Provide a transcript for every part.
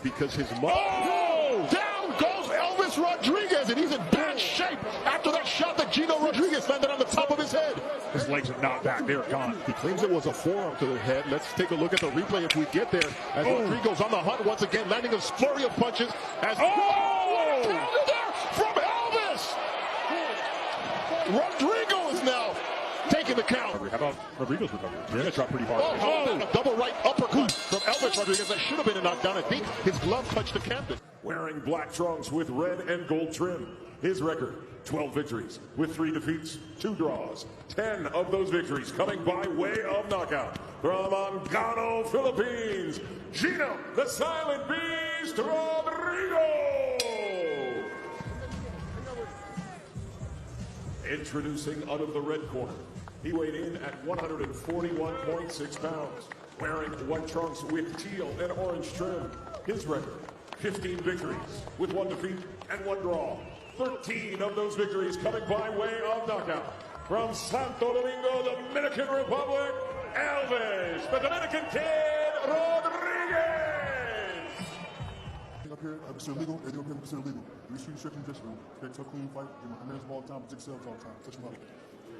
because his mother. Oh! Down goes Elvis Rodriguez, and he's in bad shape after that shot that Gino Rodriguez landed on the top of his head. His legs are not back. They're gone. He claims it was a forearm to the head. Let's take a look at the replay if we get there. As Rodrigo's on the hunt once again, landing a flurry of punches. As down there from Elvis! Rodrigo is now taking the count. How about Rodrigo's recovery? Yeah, that dropped pretty hard. A double right uppercut from Elvis Rodriguez. That should have been a knockdown. I think his glove touched the canvas. Wearing black trunks with red and gold trim. His record, 12 victories with 3 defeats, 2 draws. 10 of those victories coming by way of knockout. From Angano, Philippines, Gino, the Silent Beast, Rodrigo! Introducing out of the red corner. He weighed in at 141.6 pounds. Wearing white trunks with teal and orange trim. His record, 15 victories with 1 defeat and 1 draw. 13 of those victories coming by way of knockout. From Santo Domingo, Dominican Republic, Elvis, the Dominican Kid, Rodriguez! Up here, consider legal. They do up here, consider legal. We shoot straight from just room. They took clean fight. My hands all the time, 6 cells all the time. Touch them up.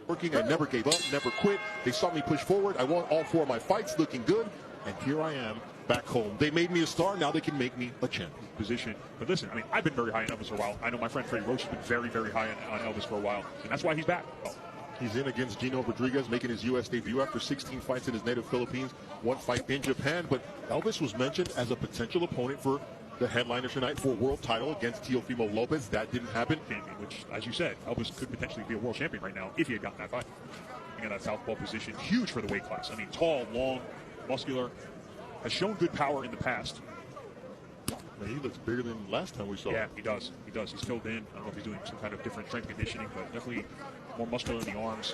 Working, I never gave up, never quit. They saw me push forward. I won all 4 of my fights, looking good. And here I am, back home. They made me a star. Now they can make me a champion. Position. But listen, I mean, I've been very high on Elvis for a while. I know my friend Freddie Roach has been very, very high on Elvis for a while. And that's why he's back. Oh. He's in against Gino Rodriguez, making his U.S. debut after 16 fights in his native Philippines, 1 fight in Japan. But Elvis was mentioned as a potential opponent for the headliner tonight for a world title against Teofimo Lopez. That didn't happen. Which, as you said, Elvis could potentially be a world champion right now if he had gotten that fight. Again, that southpaw position, huge for the weight class. I mean, tall, long, muscular, has shown good power in the past. He looks bigger than last time we saw him. Yeah, he does. He does. He's filled in. I don't know if he's doing some kind of different strength conditioning, but definitely more muscular in the arms.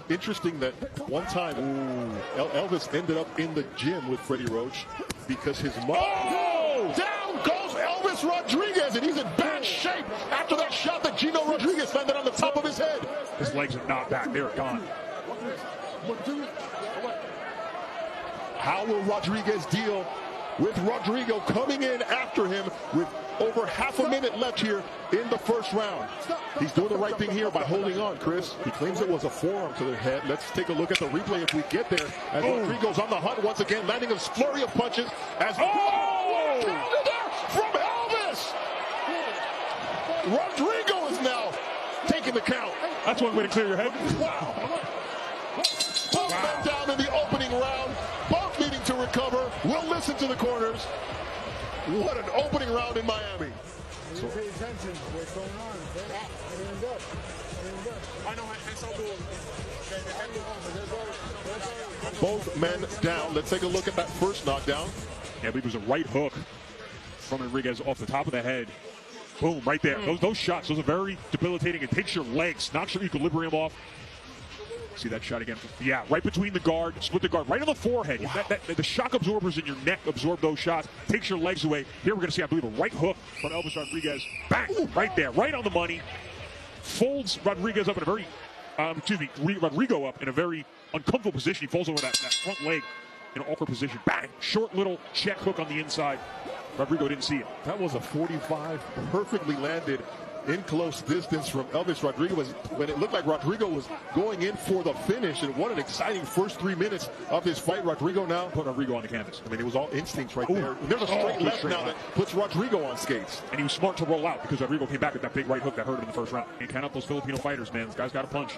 Interesting that one time Elvis ended up in the gym with Freddie Roach because his mother. Oh! Down goes Elvis Rodriguez, and he's in bad shape after that shot that Gino Rodriguez landed on the top of his head. His legs are not back. They're gone. How will Rodriguez deal with Rodrigo coming in after him with over half a minute left here in the first round? He's doing the right thing here by holding on, Chris. He claims it was a forearm to the head. Let's take a look at the replay if we get there. As Rodrigo's on the hunt once again, landing a flurry of punches. As from Elvis! Rodrigo is now taking the count. That's one way to clear your head. Wow. Both men down in the opening round, both needing to recover. We'll listen to the corners. What an opening round in Miami. So pay attention to what's going on. Everything good. I know both men down. Let's take a look at that first knockdown. Yeah, I believe it was a right hook from Rodriguez off the top of the head. Boom, right there. Those shots, those are very debilitating. It takes your legs, knocks your equilibrium off. See that shot again? Yeah, right between the guard, split the guard, right on the forehead. Wow. The shock absorbers in your neck absorb those shots, takes your legs away. Here we're going to see, I believe, a right hook from Elvis Rodriguez. Bang! Right there, right on the money. Folds Rodriguez up in a very, Rodrigo up in a very uncomfortable position. He falls over that front leg in an awkward position. Bang! Short little check hook on the inside. Rodrigo didn't see it. That was a 45, perfectly landed in close distance from Elvis Rodriguez when it looked like Rodrigo was going in for the finish. And what an exciting first 3 minutes of this fight. Rodrigo now put Rodrigo on the canvas. I mean, it was all instincts right there. There's a straight left now that puts Rodrigo on skates. And he was smart to roll out because Rodrigo came back with that big right hook that hurt him in the first round. You count out those Filipino fighters, man. This guy's got a punch.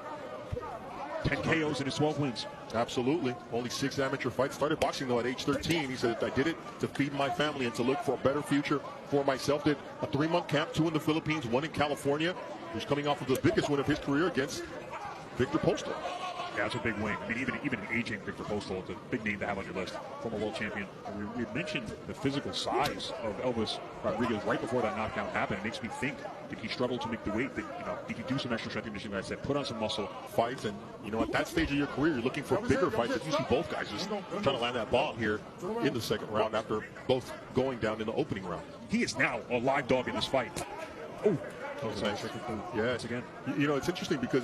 10 KOs in his 12 wins. Absolutely. Only 6 amateur fights. Started boxing, though, at age 13. He said, I did it to feed my family and to look for a better future for myself. Did a 3-month camp, 2 in the Philippines, 1 in California. He's coming off of the biggest win of his career against Victor Postal. Yeah, it's a big win. I mean, even an aging Victor Postal, it's a big name to have on your list. Former world champion. We mentioned the physical size of Elvis Rodriguez right before that knockdown happened. It makes me think, did he struggle to make the weight? That, did he do some extra strength conditioning? Like I said, put on some muscle. Fights, and at that stage of your career, you're looking for bigger fights. If you see both guys just trying to land that bomb here in the second round after both going down in the opening round. He is now a live dog in this fight. Oh, Nice. Yeah, again. You know, it's interesting because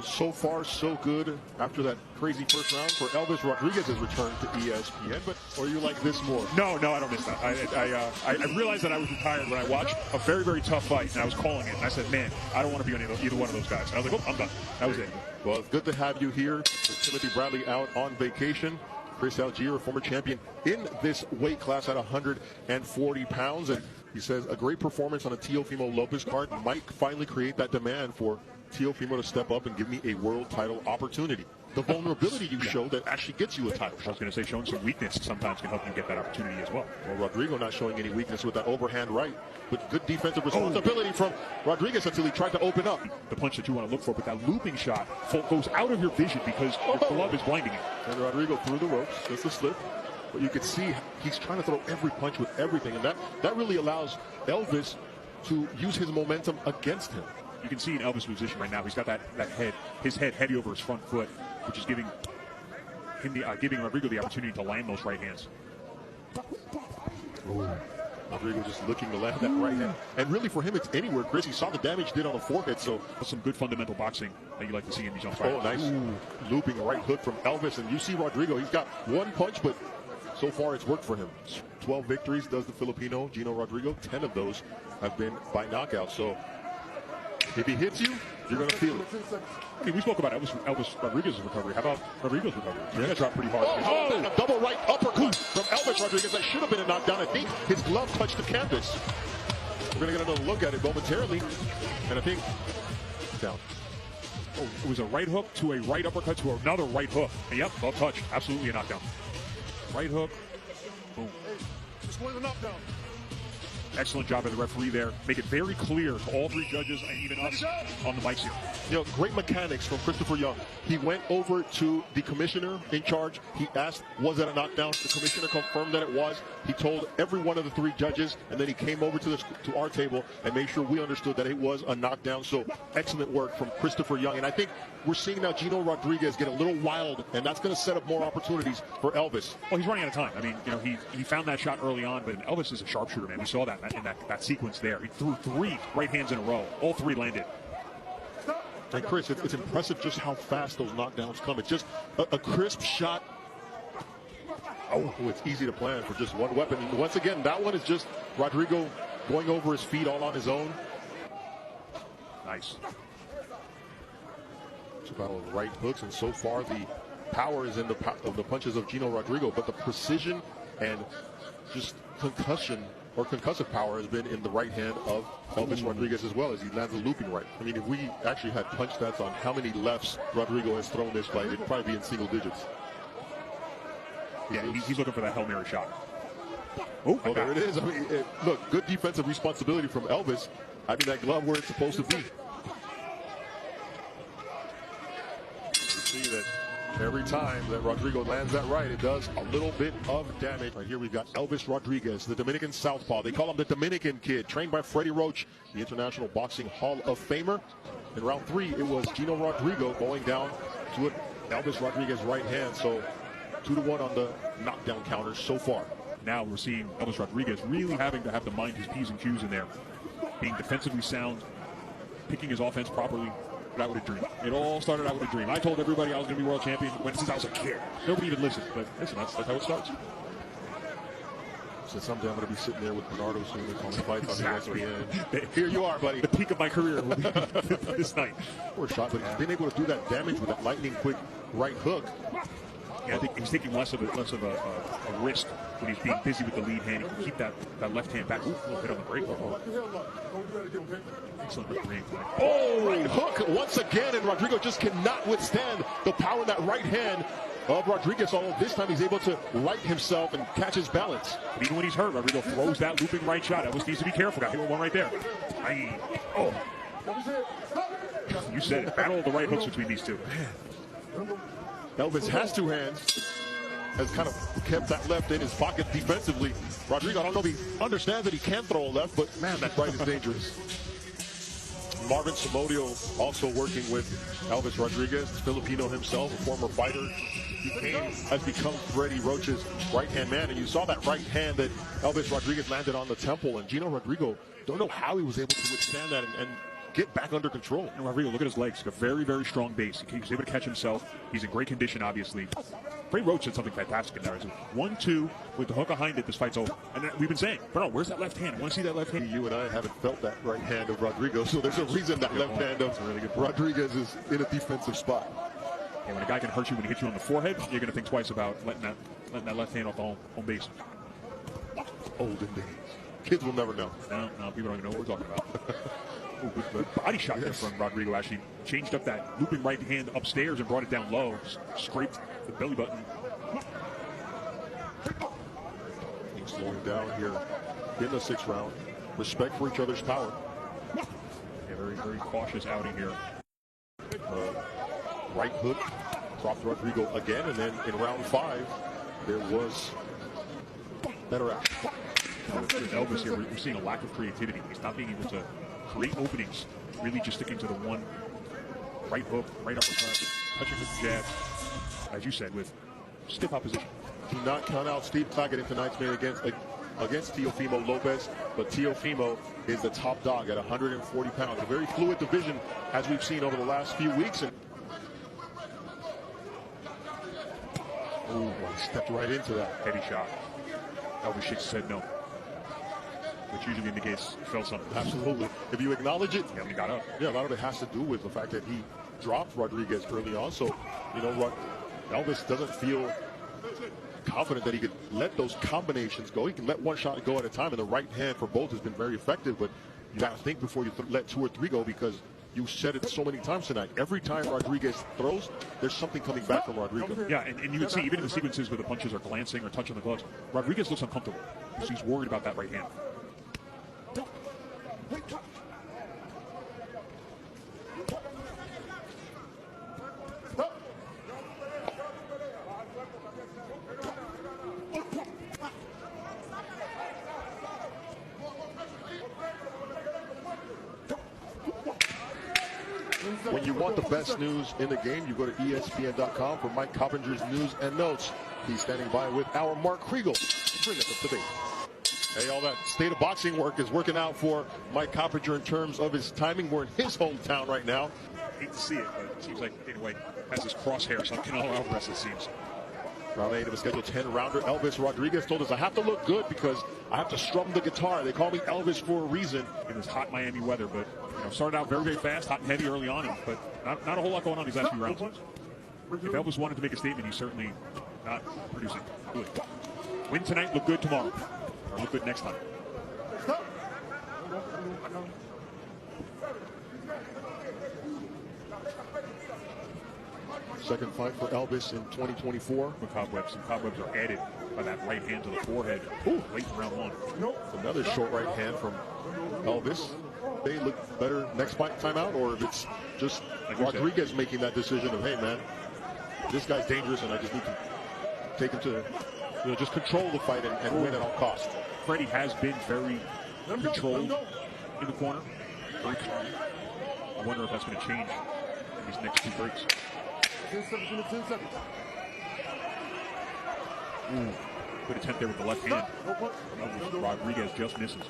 so far so good after that crazy first round for Elvis Rodriguez's return to ESPN. But or you like this more? No, I don't miss that. I realized that I was retired when I watched a very, very tough fight, and I was calling it. And I said, man, I don't want to be on either one of those guys. And I was like, oh, I'm done. That was it. Well, it's good to have you here. With Timothy Bradley out on vacation. Chris Algier, a former champion in this weight class at 140 pounds. And he says a great performance on a Teofimo Lopez card might finally create that demand for Teofimo to step up and give me a world title opportunity. The vulnerability you show that actually gets you a title. I was going to say showing some weakness sometimes can help you get that opportunity as well. Well, Rodrigo not showing any weakness with that overhand right, but good defensive responsibility from Rodriguez until he tried to open up. The punch that you want to look for, but that looping shot goes out of your vision because your glove is blinding you. And Rodrigo through the ropes, just a slip. But you can see he's trying to throw every punch with everything, and that really allows Elvis to use his momentum against him. You can see in Elvis' position right now, he's got his head heavy over his front foot, which is giving Rodrigo the opportunity to land those right hands. Ooh. Rodrigo just looking to land that right hand. And really for him, it's anywhere. Chris, he saw the damage did on the forehead, so. Some good fundamental boxing that you like to see in these young fighters. Oh, nice looping right hook from Elvis. And you see Rodrigo, he's got one punch, but so far it's worked for him. 12 victories does the Filipino, Gino Rodrigo. 10 of those have been by knockout. So if he hits you, you're going to feel it. I mean, we spoke about Elvis Rodriguez's recovery. How about Rodrigo's recovery? He's going to drop pretty hard. Oh, a double right uppercut from Elvis Rodriguez. That should have been a knockdown. I think his glove touched the canvas. We're going to get another look at it momentarily. And I think down. Oh, it was a right hook to a right uppercut to another right hook. And yep, glove touch. Absolutely a knockdown. Right hook. Boom. Just wanted a knockdown. Excellent job by the referee there. Make it very clear to all three judges and even us on the mics here. You know, great mechanics from Christopher Young. He went over to the commissioner in charge. He asked, was that a knockdown? The commissioner confirmed that it was. He told every one of the three judges, and then he came over to our table and made sure we understood that it was a knockdown. So excellent work from Christopher Young. And I think we're seeing now Gino Rodriguez get a little wild, and that's going to set up more opportunities for Elvis. Well, he's running out of time. I mean, you know, he found that shot early on, but Elvis is a sharpshooter, man. We saw that in that sequence there. He threw 3 right hands in a row. All 3 landed. And Chris, it's impressive just how fast those knockdowns come. It's just a crisp shot. Oh, it's easy to plan for just one weapon. Once again, that one is just Rodrigo going over his feet all on his own. Nice. It's about right hooks, and so far the power is in the punches of Gino Rodrigo, but the precision and just concussive power has been in the right hand of Elvis Rodriguez as well, as he lands a looping right. I mean, if we actually had punch stats on how many lefts Rodrigo has thrown this fight, it'd probably be in single digits. Yeah, he's looking for that Hail Mary shot. Oh, there it is. I mean, look, good defensive responsibility from Elvis, having that glove where it's supposed to be. You see that every time that Rodrigo lands that right, it does a little bit of damage. Right here we've got Elvis Rodriguez, the Dominican southpaw. They call him the Dominican Kid, trained by Freddie Roach, the International Boxing Hall of Famer. In round 3, it was Gino Rodrigo going down to Elvis Rodriguez's right hand. So 2-1 on the knockdown counters so far. Now we're seeing Elvis Rodriguez really having to have to mind his P's and Q's in there. Being defensively sound, picking his offense properly. Out with a dream. It all started out with a dream. I told everybody I was going to be world champion since I was a kid. Nobody even listened, but listen, that's how it starts. So someday I'm going to be sitting there with Bernardo soon and calling fights on ESPN. Here you are, buddy. The peak of my career will be this night. Poor shot, but he's been able to do that damage with that lightning quick right hook. Yeah, I think he's taking less of a risk when he's being busy with the lead hand. He can keep that left hand back. Ooh, a little hit on the break. Excellent refereeing. Oh, right hook once again, and Rodrigo just cannot withstand the power in that right hand of Rodriguez. Although this time he's able to right himself and catch his balance. But even when he's hurt, Rodrigo throws that looping right shot. Elvis needs to be careful. Got hit with one right there. Oh. You said it. Battle of the right hooks between these two. Elvis has 2 hands, has kind of kept that left in his pocket defensively. Rodrigo, I don't know if he understands that he can throw a left, but man, that right is dangerous. Marvin Somodio also working with Elvis Rodriguez, Filipino himself, a former fighter. has become Freddie Roach's right-hand man. And you saw that right hand that Elvis Rodriguez landed on the temple. And Gino Rodrigo, don't know how he was able to withstand that and get back under control. And Rodrigo, look at his legs. He's got a very, very strong base. He was able to catch himself. He's in great condition, obviously. Freddie Roach did something fantastic in there. It's 1-2 with the hook behind it. This fight's over. And we've been saying, Bro, where's that left hand? I want to see that left hand. You and I haven't felt that right hand of Rodrigo, so there's a reason that left hand of Rodriguez is in a defensive spot. And when a guy can hurt you when he hits you on the forehead, you're going to think twice about letting that left hand off the home base. Olden days. Kids will never know. No, people don't even know what we're talking about. Ooh, good body shot there from Rodrigo. Actually changed up that looping right hand upstairs and brought it down low. Scraped the belly button. He's slowing down here in the 6th round. Respect for each other's power. Yeah, very, very cautious outing here. Right hook dropped Rodrigo again, and then in round 5 there was better action. With Elvis here, we're seeing a lack of creativity. He's not being able to create openings, really just sticking to the one right hook, right uppercut, touching with the jab, as you said, with stiff opposition. Do not count out Steve Claggett in tonight's main against Teofimo Lopez, but Teofimo is the top dog at 140 pounds. A very fluid division, as we've seen over the last few weeks. And he stepped right into that. Heavy shot. Elvis shakes his head no, which usually indicates he felt something. Absolutely. If you acknowledge it, he got up. Yeah, a lot of it has to do with the fact that he dropped Rodriguez early on. So, you know what? Elvis doesn't feel confident that he could let those combinations go. He can let one shot go at a time, and the right hand for both has been very effective. But you got to think before you let 2 or 3 go, because you said it so many times tonight. Every time Rodriguez throws, there's something coming back from Rodrigo. Yeah, and you can see even in the sequences where the punches are glancing or touching the gloves, Rodriguez looks uncomfortable because he's worried about that right hand. When you want the best news in the game, you go to ESPN.com for Mike Coppinger's news and notes. He's standing by with our Mark Kriegel to bring us up to date. Hey, all that state of boxing work is working out for Mike Coppinger in terms of his timing. We're in his hometown right now. Hate to see it, but it seems like, anyway, has his crosshairs on Canelo Alvarez, it seems. Round 8 of a scheduled 10-rounder. Elvis Rodriguez told us, I have to look good because I have to strum the guitar. They call me Elvis for a reason. In this hot Miami weather, but started out very, very fast, hot and heavy early on, but not a whole lot going on these last few rounds. If Elvis wanted to make a statement, he's certainly not producing good. Win tonight, look good tomorrow. Or look good next time. Second fight for Elvis in 2024. The cobwebs. Some cobwebs are added by that right hand to the forehead. Ooh, late in round 1. Another short right hand from Elvis. They look better next fight timeout, or if it's just like Rodriguez making that decision of, hey man, this guy's dangerous and I just need to take him to, just control the fight and win at all costs. Freddie has been very controlled in the corner. Very calm. I wonder if that's going to change in these next 2 breaks. 10 seconds. Good attempt there with the left hand. Rodriguez just misses.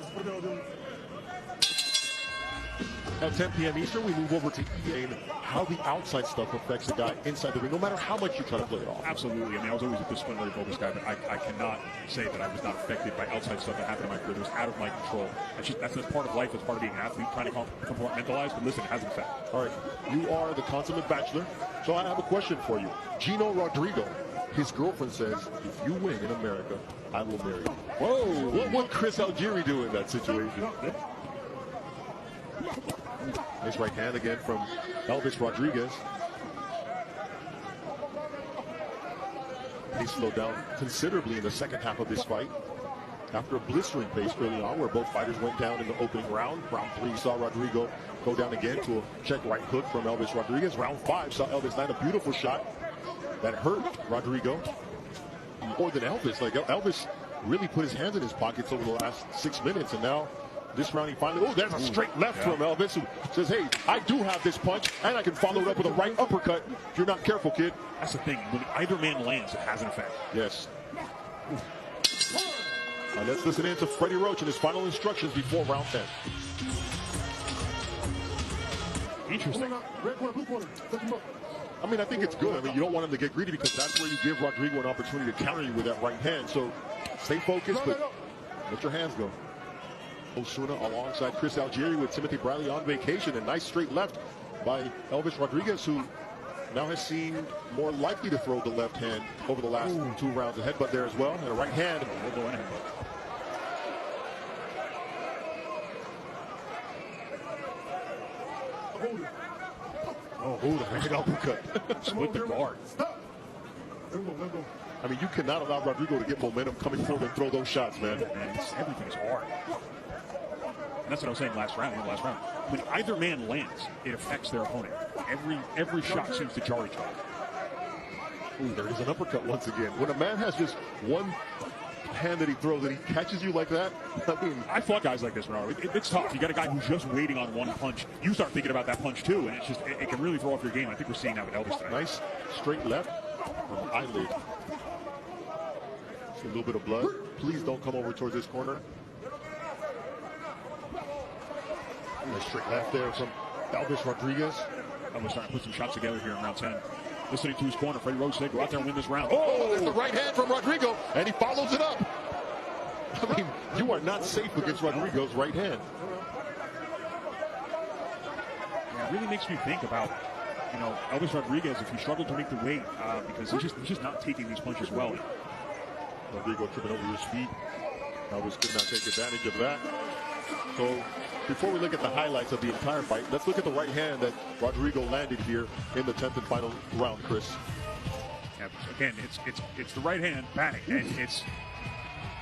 At 10 p.m. Eastern, we move over to EA and how the outside stuff affects the guy inside the ring, no matter how much you try to play it off. Absolutely. I mean, I was always a disciplinary focused guy, but I cannot say that I was not affected by outside stuff that happened in my career. It was out of my control. That's part of life. That's part of being an athlete, trying to compartmentalize. But listen, it has an effect. All right. You are the consummate bachelor, so I have a question for you. Gino Rodrigo, his girlfriend says, if you win in America, I will marry you. Whoa. What would Chris Algieri do in that situation? Nice right hand again from Elvis Rodriguez. He slowed down considerably in the second half of this fight. After a blistering pace early on, where both fighters went down in the opening round. Round 3 saw Rodrigo go down again to a check right hook from Elvis Rodriguez. Round 5 saw Elvis land a beautiful shot that hurt Rodrigo more than Elvis. Like Elvis really put his hands in his pockets over the last 6 minutes, and now This round he finally, oh, there's a straight left from Elvis, who says, hey, I do have this punch, and I can follow it up with a right uppercut if you're not careful, kid. That's the thing. When either man lands, it has an effect. Yes. Let's listen in to Freddie Roach and his final instructions before round 10. Interesting. I mean, I think it's good. I mean, you don't want him to get greedy because that's where you give Rodrigo an opportunity to counter you with that right hand. So stay focused, but let your hands go. Osuna alongside Chris Algieri with Timothy Bradley on vacation. A nice straight left by Elvis Rodriguez, who now has seemed more likely to throw the left hand over the last 2 rounds ahead, but there as well. And a right hand. Oh, the right uppercut. Split the guard. I mean, you cannot allow Rodrigo to get momentum coming forward and throw those shots, man. Everything is hard. And that's what I was saying last round. When either man lands, it affects their opponent. Every shot seems to jar each other. Ooh, there is an uppercut once again. When a man has just one hand that he throws and he catches you like that, I mean, I fought guys like this, bro. It's tough. You got a guy who's just waiting on one punch. You start thinking about that punch too, and it's just it can really throw off your game. I think we're seeing that with Elvis tonight. Nice straight left from the eyelid. See a little bit of blood. Please don't come over towards this corner. Nice straight left there from Elvis Rodriguez. Elvis trying to put some shots together here in round 10. Listening to his corner, Freddie Roach said, go out there and win this round. Oh, there's the right hand from Rodrigo, and he follows it up. I mean, you are not safe against Rodrigo's right hand. Yeah, it really makes me think about, Elvis Rodriguez, if he struggled to make the weight, because he's just not taking these punches well. Rodrigo tripping over his feet. Elvis could not take advantage of that. So before we look at the highlights of the entire fight, let's look at the right hand that Rodrigo landed here in the 10th and final round, Chris. Yeah, again, it's the right hand batting, and it's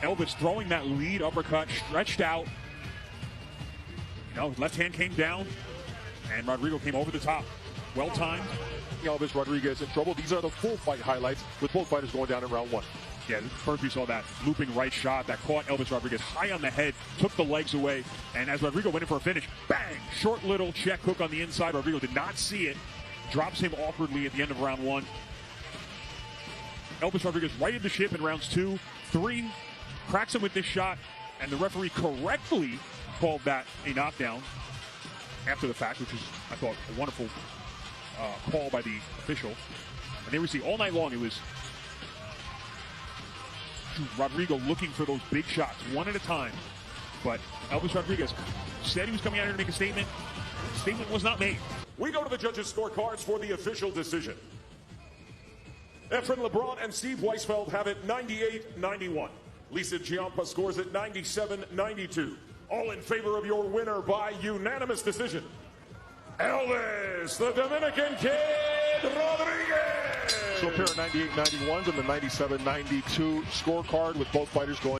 Elvis throwing that lead uppercut, stretched out. Left hand came down, and Rodrigo came over the top. Well timed. Elvis Rodriguez in trouble. These are the full fight highlights with both fighters going down in round 1. Yeah, first we saw that looping right shot that caught Elvis Rodriguez high on the head, took the legs away, and as Rodrigo went in for a finish, bang! Short little check hook on the inside. Rodrigo did not see it. Drops him awkwardly at the end of round 1. Elvis Rodriguez righted the ship in rounds 2, 3, cracks him with this shot, and the referee correctly called that a knockdown after the fact, which is, I thought, a wonderful call by the official. And there we see all night long it was Rodrigo looking for those big shots, one at a time. But Elvis Rodriguez said he was coming out here to make a statement. The statement was not made. We go to the judges' scorecards for the official decision. Efren LeBron and Steve Weisfeld have it 98-91. Lisa Giampa scores it 97-92. All in favor of your winner by unanimous decision, Elvis, the Dominican Kid Rodriguez. So a pair of 98-91s and the 97-92 scorecard with both fighters going